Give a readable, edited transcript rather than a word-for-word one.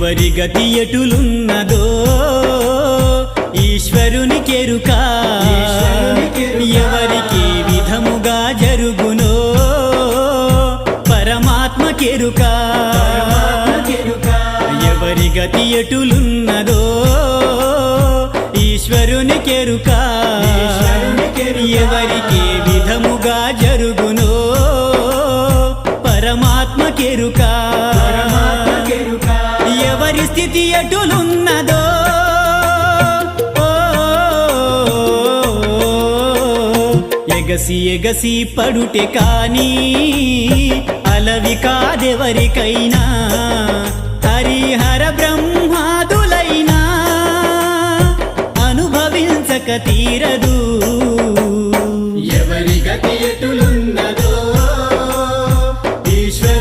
ఎవరి గతి ఎటులున్నదో ఈశ్వరునికెరుక ఎవరికి విధముగా జరుగునో పరమాత్మకెరుక ఎవరి గతి ఎటులున్నదో ఈశ్వరునికెరుక ఎవరికి విధముగా జరుగునో పరమాత్మకెరుక ఎవరి స్థితి ఎటులున్నదో ఎగసి ఎగసి పడుటే కాని అలవి కాదెవరికైనా హరిహర బ్రహ్మాదులైనా అనుభవించక తీరదు